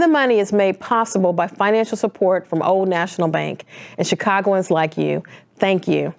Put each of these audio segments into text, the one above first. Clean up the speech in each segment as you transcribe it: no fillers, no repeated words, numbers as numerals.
the Money is made possible by financial support from Old National Bank and Chicagoans like you. Thank you.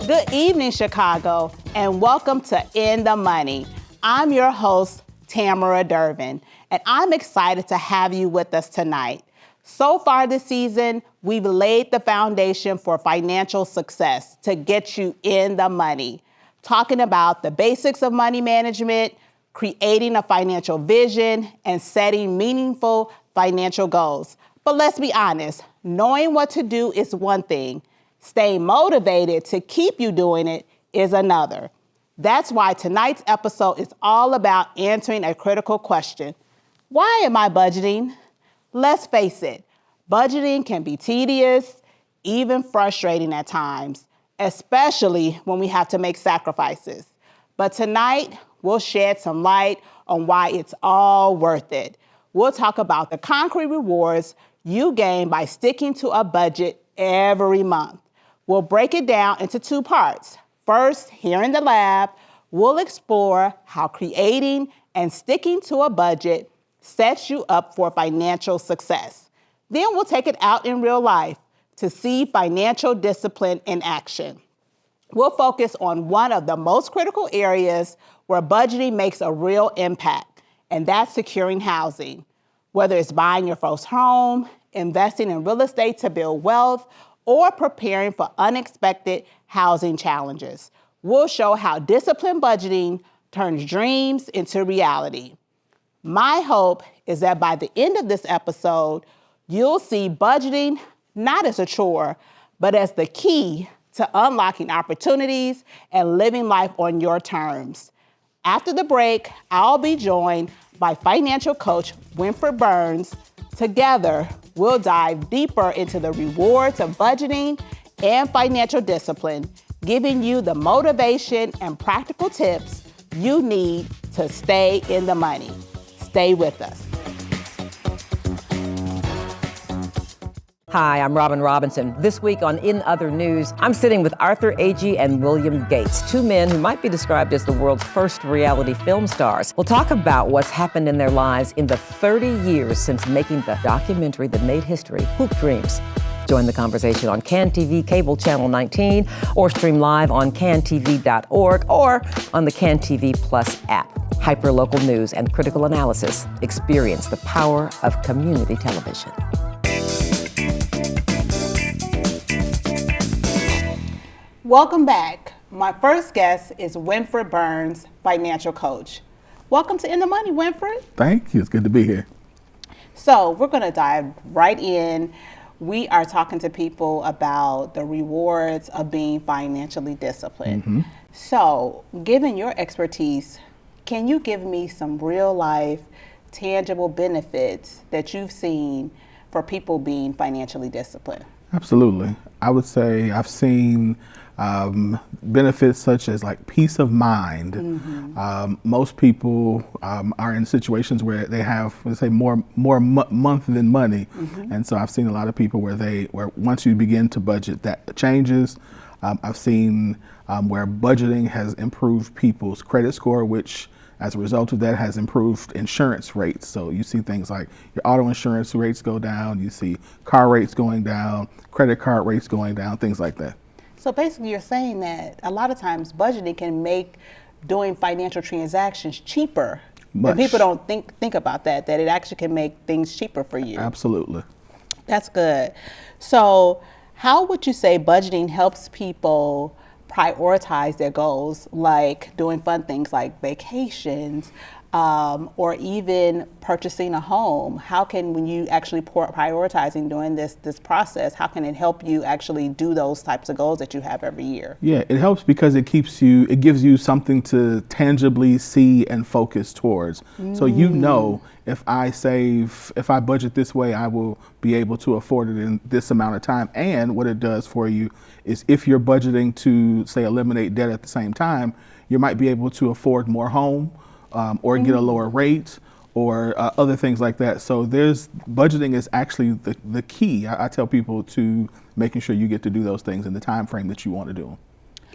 Good evening, Chicago, and welcome to In the Money. I'm your host, Tamara Durbin, and I'm excited to have you with us tonight. So far this season, we've laid the foundation for financial success to get you in the money, talking about the basics of money management, creating a financial vision, and setting meaningful financial goals. But let's be honest, knowing what to do is one thing. Staying motivated to keep you doing it is another. That's why tonight's episode is all about answering a critical question. Why am I budgeting? Let's face it, budgeting can be tedious, even frustrating at times, especially when we have to make sacrifices. But tonight, we'll shed some light on why it's all worth it. We'll talk about the concrete rewards you gain by sticking to a budget every month. We'll break it down into two parts. First, here in the lab, we'll explore how creating and sticking to a budget sets you up for financial success. Then we'll take it out in real life to see financial discipline in action. We'll focus on one of the most critical areas where budgeting makes a real impact, and that's securing housing. Whether it's buying your first home, investing in real estate to build wealth, or preparing for unexpected housing challenges. We'll show how disciplined budgeting turns dreams into reality. My hope is that by the end of this episode, you'll see budgeting not as a chore, but as the key to unlocking opportunities and living life on your terms. After the break, I'll be joined by financial coach Winfred Burns. Together, we'll dive deeper into the rewards of budgeting and financial discipline, giving you the motivation and practical tips you need to stay in the money. Stay with us. Hi, I'm Robin Robinson. This week on In Other News, I'm sitting with Arthur Agee and William Gates, two men who might be described as the world's first reality film stars. We'll talk about what's happened in their lives in the 30 years since making the documentary that made history, Hoop Dreams. Join the conversation on CAN TV Cable Channel 19 or stream live on cantv.org or on the CAN TV Plus app. Hyperlocal news and critical analysis. Experience the power of community television. Welcome back. My first guest is Winfred Burns, financial coach. Welcome to In the Money, Winfred. Thank you. It's good to be here. So we're going to dive right in. We are talking to people about the rewards of being financially disciplined. Mm-hmm. So given your expertise, can you give me some real life, tangible benefits that you've seen for people being financially disciplined? Absolutely. I would say I've seen benefits such as like peace of mind. Mm-hmm. Most people are in situations where they have, let's say, more month than money, mm-hmm. and so I've seen a lot of people where once you begin to budget, that changes. I've seen where budgeting has improved people's credit score, which as a result of that has improved insurance rates. So you see things like your auto insurance rates go down, you see car rates going down, credit card rates going down, things like that. So basically you're saying that a lot of times budgeting can make doing financial transactions cheaper. And people don't think about that it actually can make things cheaper for you. Absolutely. That's good. So how would you say budgeting helps people prioritize their goals, like doing fun things like vacations, or even purchasing a home, how can, when you actually prioritizing doing this process, how can it help you actually do those types of goals that you have every year? Yeah, it helps because it gives you something to tangibly see and focus towards. So you know, if I budget this way, I will be able to afford it in this amount of time. And what it does for you is, if you're budgeting to, say, eliminate debt at the same time, you might be able to afford more home, or get a lower rate, or other things like that. So budgeting is actually the key. I tell people to making sure you get to do those things in the time frame that you want to do them.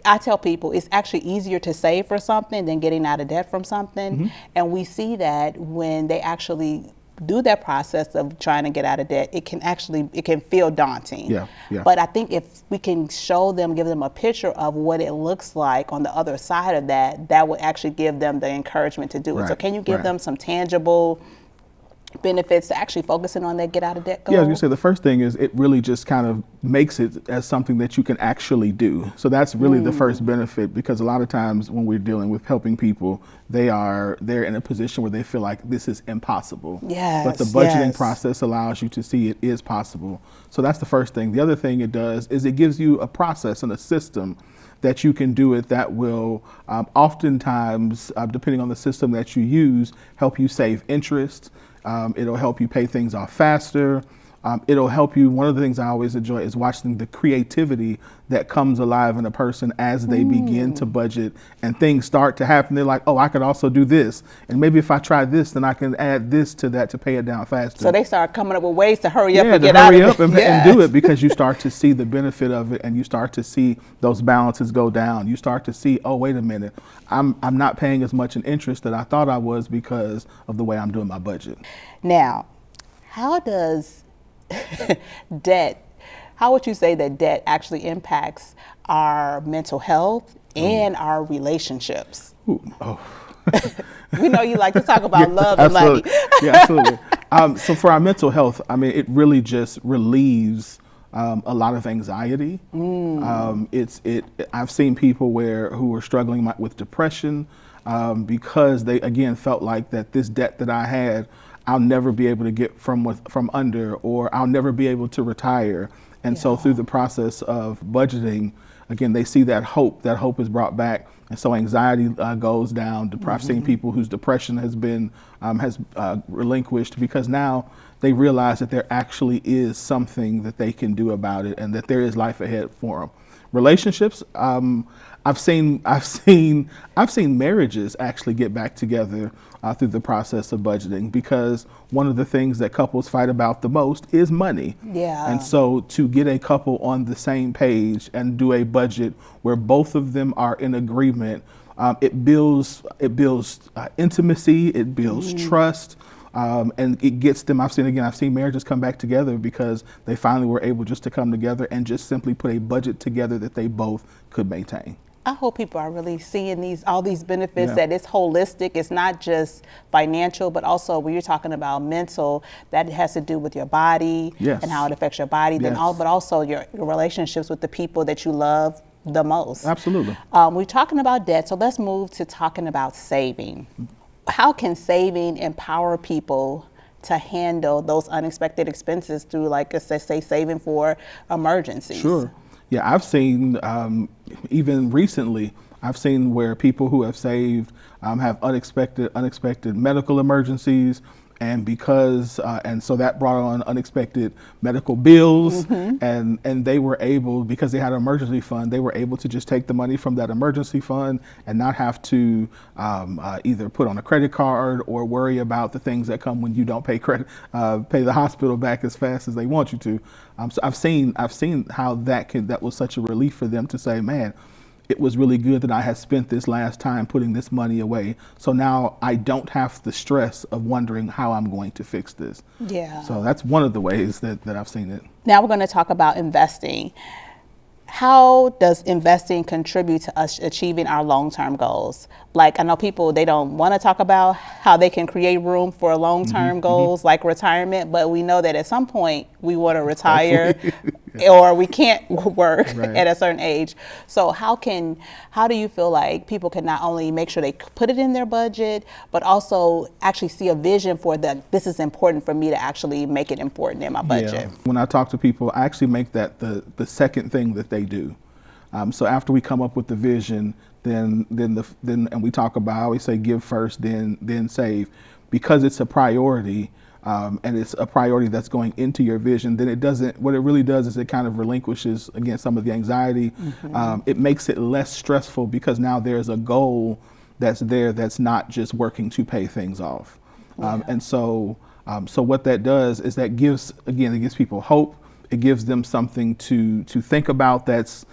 I tell people it's actually easier to save for something than getting out of debt from something. And we see that when they actually do that process of trying to get out of debt, it can feel daunting. Yeah. But I think if we can give them a picture of what it looks like on the other side of that, that would actually give them the encouragement to do it. So can you give them some tangible benefits to actually focusing on that get out of debt goal? Yeah, I was gonna say, the first thing is it really just kind of makes it as something that you can actually do. So that's really the first benefit, because a lot of times when we're dealing with helping people, they're in a position where they feel like this is impossible. Yes, but the budgeting process allows you to see it is possible. So that's the first thing. The other thing it does is it gives you a process and a system that you can do it that will oftentimes, depending on the system that you use, help you save interest. It'll help you pay things off faster. It'll help you. One of the things I always enjoy is watching the creativity that comes alive in a person as they begin to budget and things start to happen. They're like, oh, I could also do this. And maybe if I try this, then I can add this to that to pay it down faster. So they start coming up with ways to hurry up and to get out of it. hurry up and do it, because you start to see the benefit of it, and you start to see those balances go down. You start to see, oh, wait a minute, I'm not paying as much in interest that I thought I was because of the way I'm doing my budget. Now, how does how would you say that debt actually impacts our mental health and our relationships? We know you like to talk about love and money. Yeah, absolutely. So for our mental health, I mean, it really just relieves a lot of anxiety. I've seen people who are struggling with depression because they, again, felt like that this debt that I had, I'll never be able to get from under, or I'll never be able to retire. And so through the process of budgeting, again, they see that hope is brought back. And so anxiety goes down. I've seen people whose depression has been relinquished, because now they realize that there actually is something that they can do about it, and that there is life ahead for them. Relationships, I've seen marriages actually get back together through the process of budgeting, because one of the things that couples fight about the most is money. Yeah. And so to get a couple on the same page and do a budget where both of them are in agreement, it builds intimacy, it builds trust. And it gets them, I've seen marriages come back together because they finally were able just to come together and just simply put a budget together that they both could maintain. I hope people are really seeing all these benefits, that it's holistic. It's not just financial, but also when you're talking about mental, that has to do with your body and how it affects your body, but also your relationships with the people that you love the most. Absolutely. We're talking about debt, so let's move to talking about saving. How can saving empower people to handle those unexpected expenses through, like, say, saving for emergencies? Sure. Yeah, I've seen, even recently, I've seen where people who have saved have unexpected medical emergencies, and so that brought on unexpected medical bills, and they were able, because they had an emergency fund, they were able to just take the money from that emergency fund and not have to either put on a credit card or worry about the things that come when you don't pay the hospital back as fast as they want you to. So I've seen how that was such a relief for them to say, man, it was really good that I had spent this last time putting this money away. So now I don't have the stress of wondering how I'm going to fix this. Yeah. So that's one of the ways that I've seen it. Now we're going to talk about investing. How does investing contribute to us achieving our long-term goals? Like, I know people, they don't want to talk about how they can create room for long-term goals like retirement, but we know that at some point we want to retire or we can't work at a certain age. So how do you feel like people can not only make sure they put it in their budget, but also actually see a vision for this is important for me to actually make it important in my budget? Yeah. When I talk to people, I actually make that the second thing that they do. So after we come up with the vision, then and we talk about, I always say give first, then save, because it's a priority, and it's a priority that's going into your vision. Then what it really does is it kind of relinquishes, again, some of the anxiety. It makes it less stressful because now there's a goal that's there that's not just working to pay things off. And so what that does is it gives people hope. It gives them something to think about that's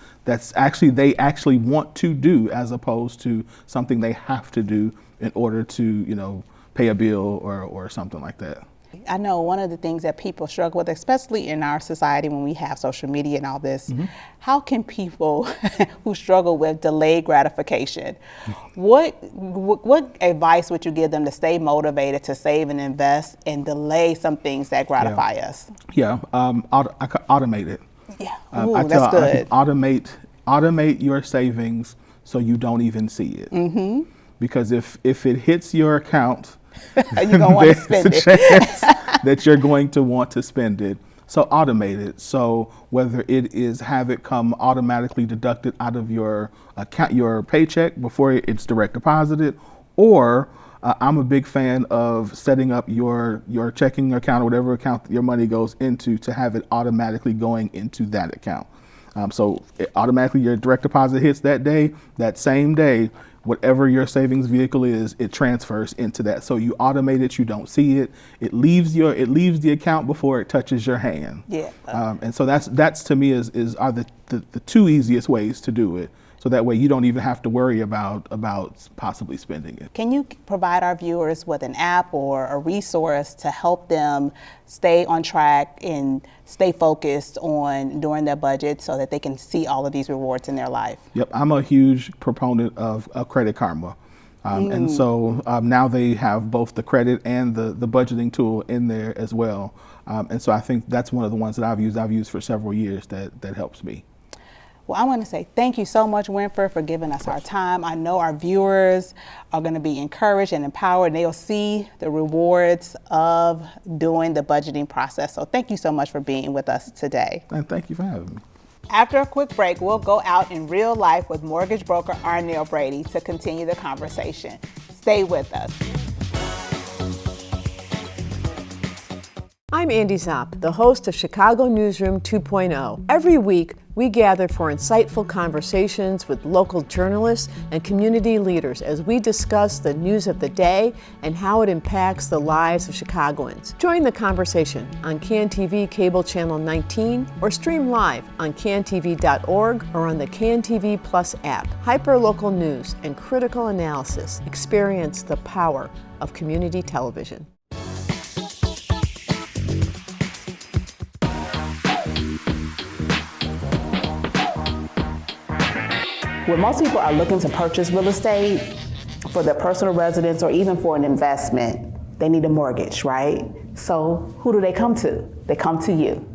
actually they actually want to do, as opposed to something they have to do in order to pay a bill or something like that. I know one of the things that people struggle with, especially in our society when we have social media and all this, how can people who struggle with delayed gratification, what advice would you give them to stay motivated to save and invest and delay some things that gratify us? Yeah, automate it. Yeah, that's good. Automate your savings so you don't even see it. Because if it hits your account, you're gonna want to spend it. Chance that you're going to want to spend it. So automate it. So whether it is have it come automatically deducted out of your account, your paycheck before it's direct deposited, or I'm a big fan of setting up your checking account or whatever account your money goes into to have it automatically going into that account. So automatically your direct deposit hits that day, that same day, whatever your savings vehicle is, it transfers into that. So you automate it, you don't see it. It leaves the account before it touches your hand. Yeah. And so that's to me are the two easiest ways to do it. So that way you don't even have to worry about possibly spending it. Can you provide our viewers with an app or a resource to help them stay on track and stay focused on doing their budget so that they can see all of these rewards in their life? Yep, I'm a huge proponent of Credit Karma. And so now they have both the credit and the budgeting tool in there as well. And so I think that's one of the ones that I've used for several years that helps me. Well, I want to say thank you so much, Winfred, for giving us our time. I know our viewers are going to be encouraged and empowered, and they'll see the rewards of doing the budgeting process. So thank you so much for being with us today. And thank you for having me. After a quick break, we'll go out in real life with mortgage broker Arnell Brady to continue the conversation. Stay with us. I'm Andy Zopp, the host of Chicago Newsroom 2.0. Every week, we gather for insightful conversations with local journalists and community leaders as we discuss the news of the day and how it impacts the lives of Chicagoans. Join the conversation on CAN-TV Cable Channel 19 or stream live on cantv.org or on the CAN-TV Plus app. Hyperlocal news and critical analysis. Experience the power of community television. When most people are looking to purchase real estate for their personal residence or even for an investment, they need a mortgage, right? So who do they come to? They come to you.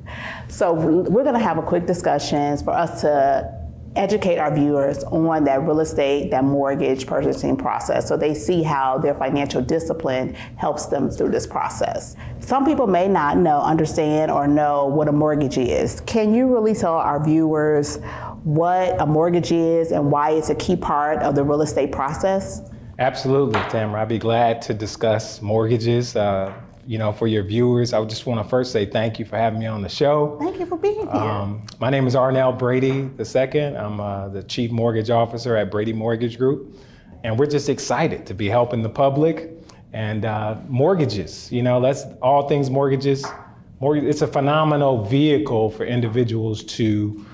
So we're gonna have a quick discussion for us to educate our viewers on that real estate, that mortgage purchasing process, so they see how their financial discipline helps them through this process. Some people may not understand or know what a mortgage is. Can you really tell our viewers what a mortgage is and why it's a key part of the real estate process? Absolutely, Tamara. I'd be glad to discuss mortgages. For your viewers, I just want to first say thank you for having me on the show. Thank you for being here. My name is Arnell Brady II. I'm the Chief Mortgage Officer at Brady Mortgage Group. And we're just excited to be helping the public and mortgages. That's all things mortgages. It's a phenomenal vehicle for individuals to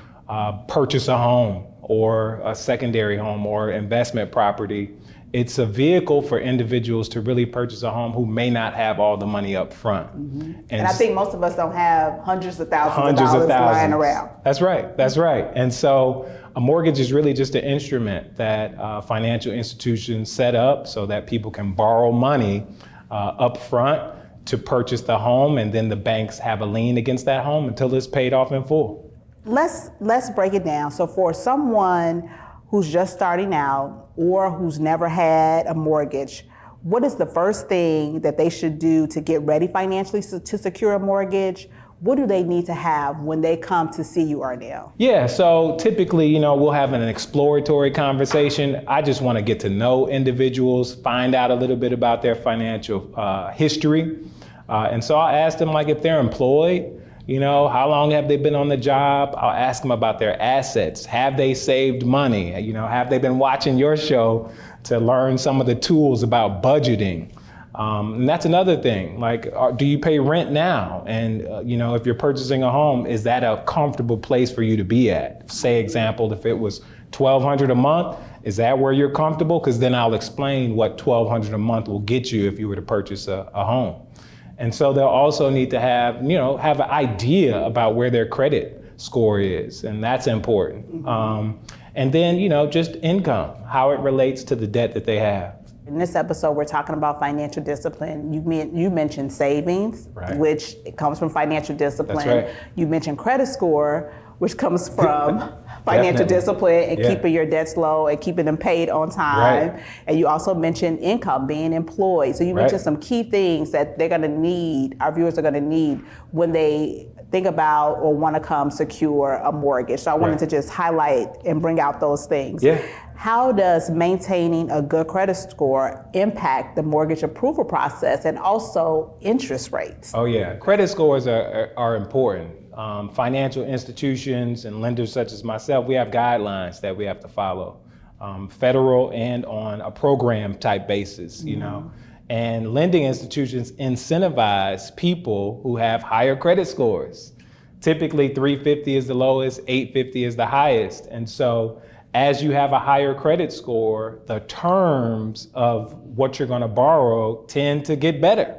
purchase a home or a secondary home or investment property. it's a vehicle for individuals to really purchase a home who may not have all the money up front. And I think most of us don't have hundreds of thousands of dollars lying around. That's right, that's right. And so a mortgage is really just an instrument that financial institutions set up so that people can borrow money up front to purchase the home, and then the banks have a lien against that home until it's paid off in full. Let's break it down. So for someone who's just starting out or who's never had a mortgage, what is the first thing that they should do to get ready financially to secure a mortgage? What do they need to have when they come to see you, Arnell? Yeah, so typically, we'll have an exploratory conversation. I just want to get to know individuals, find out a little bit about their financial history. And so I'll ask them, like, if they're employed, how long have they been on the job? I'll ask them about their assets. Have they saved money? Have they been watching your show to learn some of the tools about budgeting? And that's another thing, like, do you pay rent now? And, if you're purchasing a home, is that a comfortable place for you to be at? Say, example, if it was $1,200 a month, is that where you're comfortable? Because then I'll explain what $1,200 a month will get you if you were to purchase a home. And so they'll also need to have an idea about where their credit score is, and that's important. And then, just income, how it relates to the debt that they have. In this episode, we're talking about financial discipline. You mentioned savings, Right. which comes from financial discipline. That's right. You mentioned credit score, which comes from financial Definitely. discipline and Yeah. keeping your debts low and keeping them paid on time. Right. And you also mentioned income, being employed. So you Right. mentioned some key things that they're going to need, our viewers are going to need when they think about or want to come secure a mortgage. So I wanted Right. to just highlight and bring out those things. Yeah. How does maintaining a good credit score impact the mortgage approval process and also interest rates? Oh yeah, credit scores are important. Financial institutions and lenders such as myself, we have guidelines that we have to follow, federal and on a program type basis, And lending institutions incentivize people who have higher credit scores. Typically 350 is the lowest, 850 is the highest. And so as you have a higher credit score, the terms of what you're going to borrow tend to get better.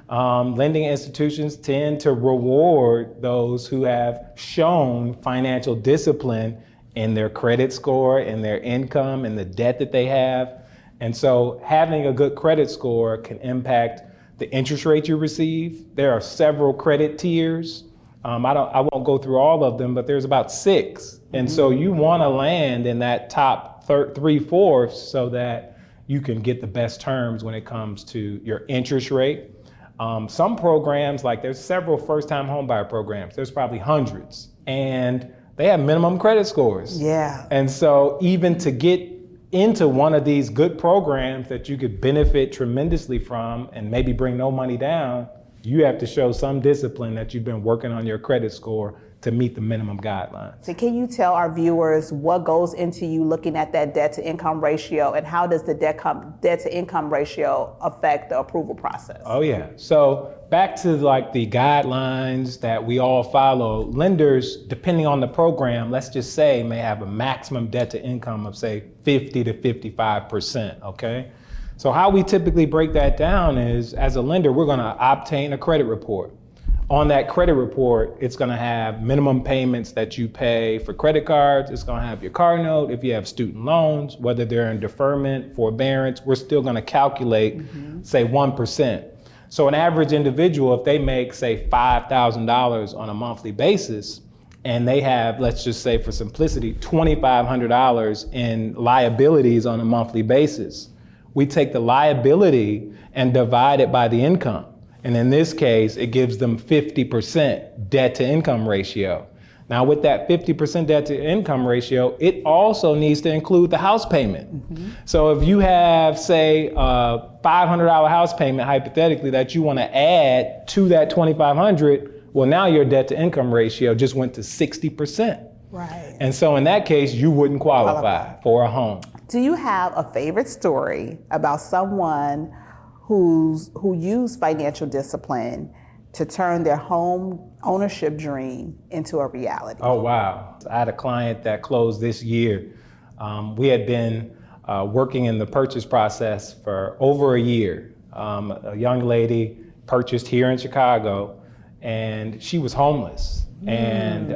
Lending institutions tend to reward those who have shown financial discipline in their credit score, in their income, in the debt that they have. And so having a good credit score can impact the interest rate you receive. There are several credit tiers. I won't go through all of them, but there's about 6. And so you want to land in that top 3/4 so that you can get the best terms when it comes to your interest rate. Some programs, like there's several first-time homebuyer programs, there's probably hundreds, and they have minimum credit scores. Yeah. And so even to get into one of these good programs that you could benefit tremendously from and maybe bring no money down, you have to show some discipline that you've been working on your credit score to meet the minimum guidelines. So can you tell our viewers what goes into you looking at that debt to income ratio, and how does the debt to income ratio affect the approval process? Oh yeah, so back to like the guidelines that we all follow, lenders, depending on the program, let's just say may have a maximum debt to income of say 50 to 55%, okay? So how we typically break that down is, as a lender, we're gonna obtain a credit report. On that credit report, it's gonna have minimum payments that you pay for credit cards. It's gonna have your car note. If you have student loans, whether they're in deferment, forbearance, we're still gonna calculate, say 1%. So an average individual, if they make, say, $5,000 on a monthly basis, and they have, let's just say for simplicity, $2,500 in liabilities on a monthly basis, we take the liability and divide it by the income. And in this case, it gives them 50% debt to income ratio. Now with that 50% debt to income ratio, it also needs to include the house payment. So if you have, say, a $500 house payment, hypothetically, that you want to add to that $2,500, well, now your debt to income ratio just went to 60%. Right. And so in that case, you wouldn't qualify for a home. Do you have a favorite story about someone who used financial discipline to turn their home ownership dream into a reality? Oh, wow. I had a client that closed this year. We had been working in the purchase process for over a year. A young lady purchased here in Chicago, and she was homeless. And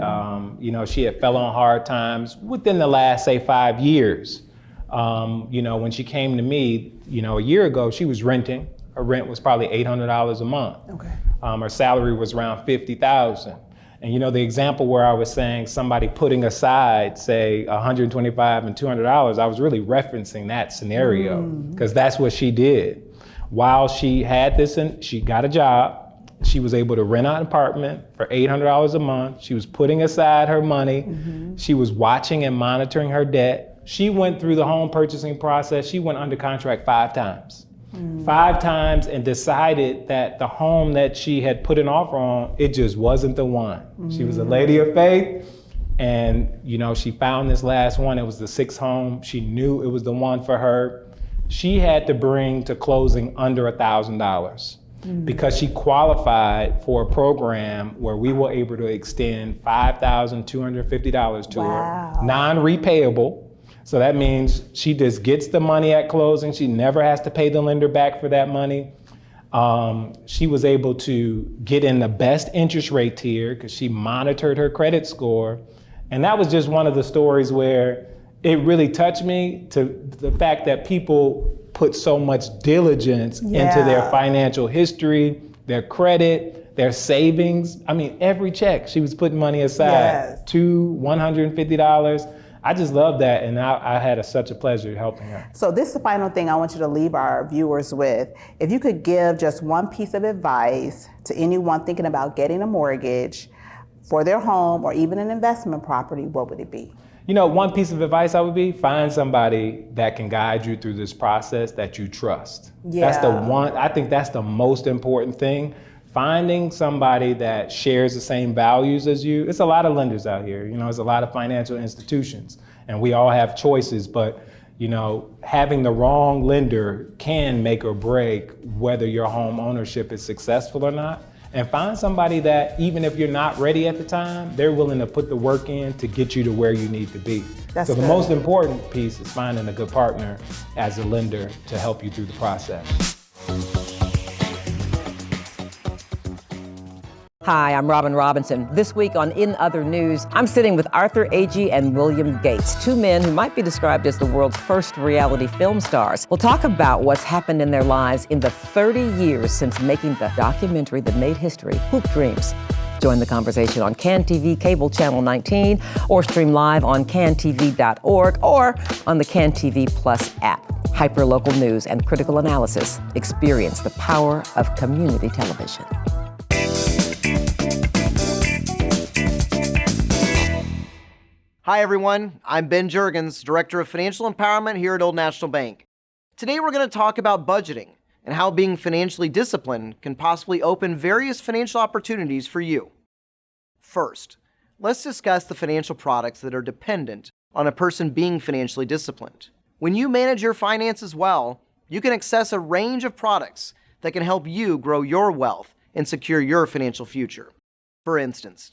she had fell on hard times within the last, say, 5 years. When she came to me, a year ago, she was renting. Her rent was probably $800 a month. Okay. Her salary was around $50,000. And the example where I was saying somebody putting aside, say, $125 and $200, I was really referencing that scenario because that's what she did. While she had this, and she got a job, she was able to rent out an apartment for $800 a month. She was putting aside her money. She was watching and monitoring her debt. She went through the home purchasing process. She went under contract 5 times. 5 times, and decided that the home that she had put an offer on, it just wasn't the one. She was a lady of faith, and she found this last one. It was the 6th home. She knew it was the one for her. She had to bring to closing under $1,000 because she qualified for a program where we were able to extend $5,250 to her, non-repayable. So that means she just gets the money at closing. She never has to pay the lender back for that money. She was able to get in the best interest rate tier because she monitored her credit score. And that was just one of the stories where it really touched me, to the fact that people put so much diligence into their financial history, their credit, their savings. I mean, every check she was putting money aside, $200, $150. I just love that, and I had such a pleasure helping her. So this is the final thing I want you to leave our viewers with. If you could give just one piece of advice to anyone thinking about getting a mortgage for their home or even an investment property, what would it be? One piece of advice I would be, find somebody that can guide you through this process that you trust. That's the one, I think that's the most important thing. Finding somebody that shares the same values as you. It's a lot of lenders out here, there's a lot of financial institutions, and we all have choices, but having the wrong lender can make or break whether your home ownership is successful or not. And find somebody that, even if you're not ready at the time, they're willing to put the work in to get you to where you need to be. So the most important piece is finding a good partner as a lender to help you through the process. Hi, I'm Robin Robinson. This week on In Other News, I'm sitting with Arthur Agee and William Gates, 2 men who might be described as the world's first reality film stars. We'll talk about what's happened in their lives in the 30 years since making the documentary that made history, Hoop Dreams. Join the conversation on CAN-TV Cable Channel 19, or stream live on cantv.org or on the CAN-TV Plus app. Hyperlocal news and critical analysis. Experience the power of community television. Hi everyone, I'm Ben Juergens, Director of Financial Empowerment here at Old National Bank. Today we're going to talk about budgeting and how being financially disciplined can possibly open various financial opportunities for you. First, let's discuss the financial products that are dependent on a person being financially disciplined. When you manage your finances well, you can access a range of products that can help you grow your wealth and secure your financial future. For instance,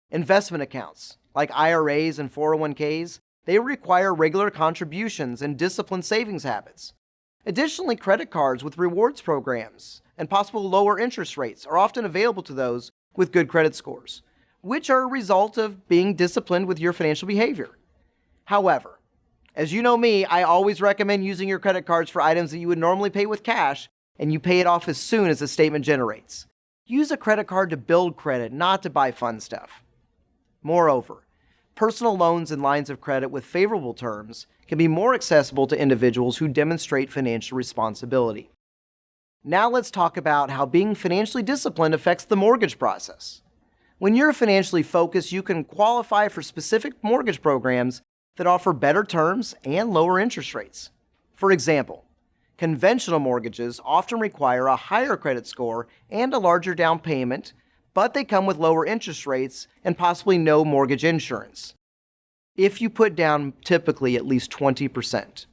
investment accounts like IRAs and 401ks, they require regular contributions and disciplined savings habits. Additionally, credit cards with rewards programs and possible lower interest rates are often available to those with good credit scores, which are a result of being disciplined with your financial behavior. However, as you know me, I always recommend using your credit cards for items that you would normally pay with cash, and you pay it off as soon as the statement generates. Use a credit card to build credit, not to buy fun stuff. Moreover, personal loans and lines of credit with favorable terms can be more accessible to individuals who demonstrate financial responsibility. Now let's talk about how being financially disciplined affects the mortgage process. When you're financially focused, you can qualify for specific mortgage programs that offer better terms and lower interest rates. For example, conventional mortgages often require a higher credit score and a larger down payment, but they come with lower interest rates and possibly no mortgage insurance, if you put down typically at least 20%.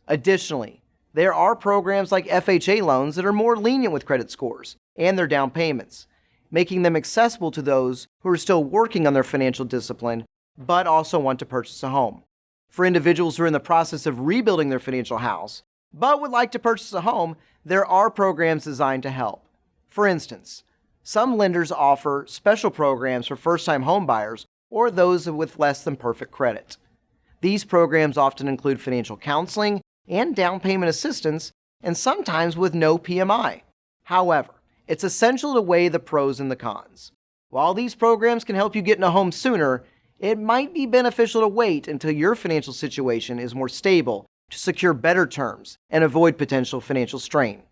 Additionally, there are programs like FHA loans that are more lenient with credit scores and their down payments, making them accessible to those who are still working on their financial discipline but also want to purchase a home. For individuals who are in the process of rebuilding their financial house, but would like to purchase a home, there are programs designed to help. For instance, some lenders offer special programs for first-time home buyers or those with less than perfect credit. These programs often include financial counseling and down payment assistance, and sometimes with no PMI. However, it's essential to weigh the pros and the cons. While these programs can help you get in a home sooner, it might be beneficial to wait until your financial situation is more stable to secure better terms and avoid potential financial strain.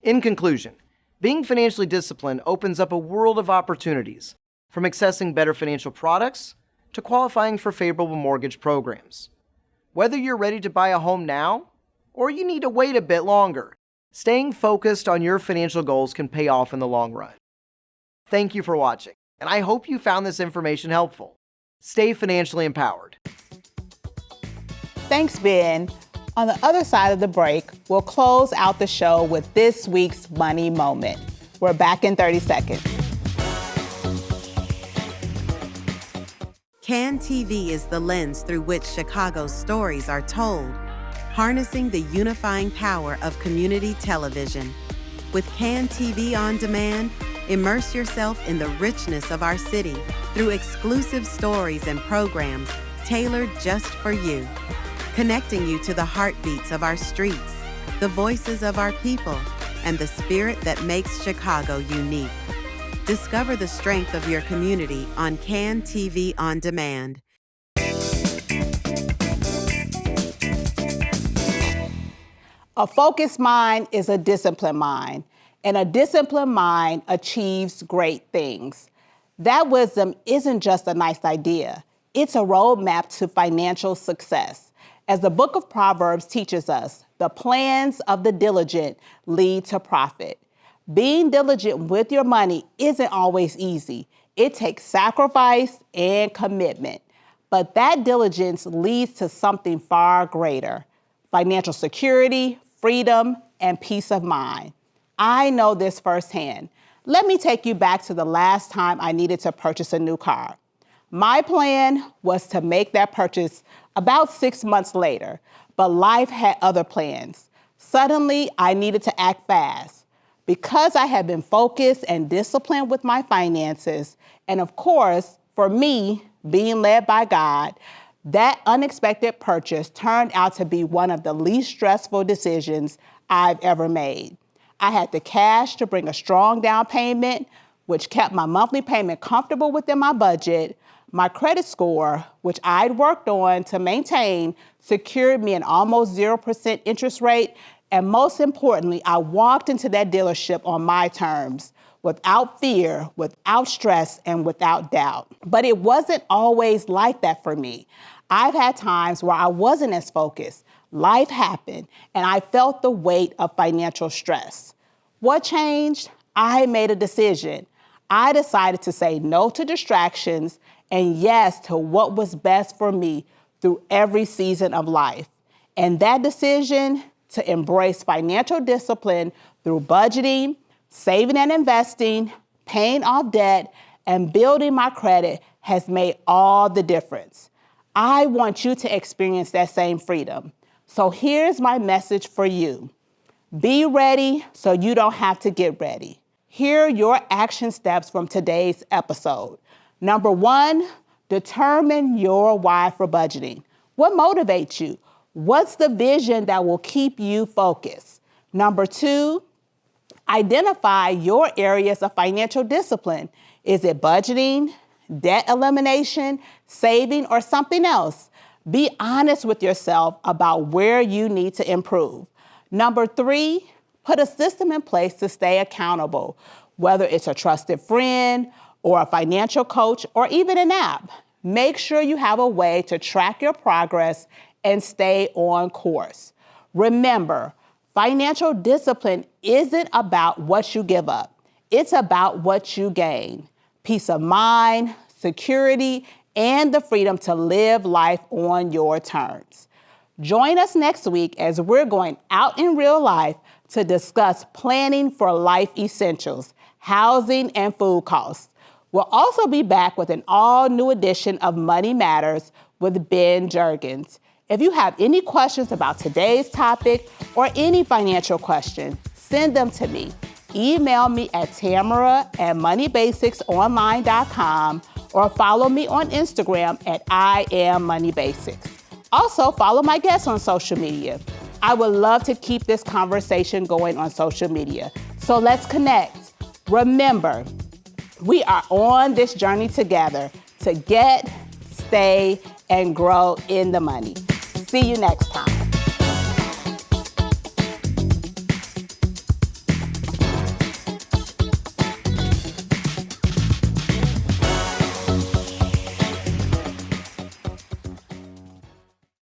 In conclusion, being financially disciplined opens up a world of opportunities, from accessing better financial products to qualifying for favorable mortgage programs. Whether you're ready to buy a home now or you need to wait a bit longer, staying focused on your financial goals can pay off in the long run. Thank you for watching, and I hope you found this information helpful. Stay financially empowered. Thanks, Ben. On the other side of the break, we'll close out the show with this week's Money Moment. We're back in 30 seconds. CAN TV is the lens through which Chicago's stories are told, harnessing the unifying power of community television. With CAN TV On Demand, immerse yourself in the richness of our city through exclusive stories and programs tailored just for you, connecting you to the heartbeats of our streets, the voices of our people, and the spirit that makes Chicago unique. Discover the strength of your community on CAN TV On Demand. A focused mind is a disciplined mind, and a disciplined mind achieves great things. That wisdom isn't just a nice idea. It's a roadmap to financial success. As the book of Proverbs teaches us, the plans of the diligent lead to profit. Being diligent with your money isn't always easy. It takes sacrifice and commitment. But that diligence leads to something far greater: financial security, freedom, and peace of mind. I know this firsthand. Let me take you back to the last time I needed to purchase a new car. My plan was to make that purchase about 6 months later, but life had other plans. Suddenly, I needed to act fast. Because I had been focused and disciplined with my finances, and of course, for me, being led by God, that unexpected purchase turned out to be one of the least stressful decisions I've ever made. I had the cash to bring a strong down payment, which kept my monthly payment comfortable within my budget. My credit score, which I'd worked on to maintain, secured me an almost 0% interest rate. And most importantly, I walked into that dealership on my terms, without fear, without stress, and without doubt. But it wasn't always like that for me. I've had times where I wasn't as focused. Life happened, and I felt the weight of financial stress. What changed? I made a decision. I decided to say no to distractions and yes to what was best for me through every season of life. And that decision to embrace financial discipline through budgeting, saving and investing, paying off debt, and building my credit has made all the difference. I want you to experience that same freedom. So here's my message for you. Be ready so you don't have to get ready. Here are your action steps from today's episode. Number 1, determine your why for budgeting. What motivates you? What's the vision that will keep you focused? Number 2, identify your areas of financial discipline. Is it budgeting, debt elimination, saving, or something else? Be honest with yourself about where you need to improve. Number 3, put a system in place to stay accountable, whether it's a trusted friend or a financial coach or even an app. Make sure you have a way to track your progress and stay on course. Remember, financial discipline isn't about what you give up. It's about what you gain. Peace of mind, security, and the freedom to live life on your terms. Join us next week as we're going out in real life to discuss planning for life essentials, housing, and food costs. We'll also be back with an all-new edition of Money Matters with Ben Juergens. If you have any questions about today's topic or any financial question, send them to me. Email me at tamara@moneybasicsonline.com or follow me on Instagram at IamMoneyBasics. Also, follow my guests on social media. I would love to keep this conversation going on social media. So let's connect. Remember, we are on this journey together to get, stay, and grow in the money. See you next time.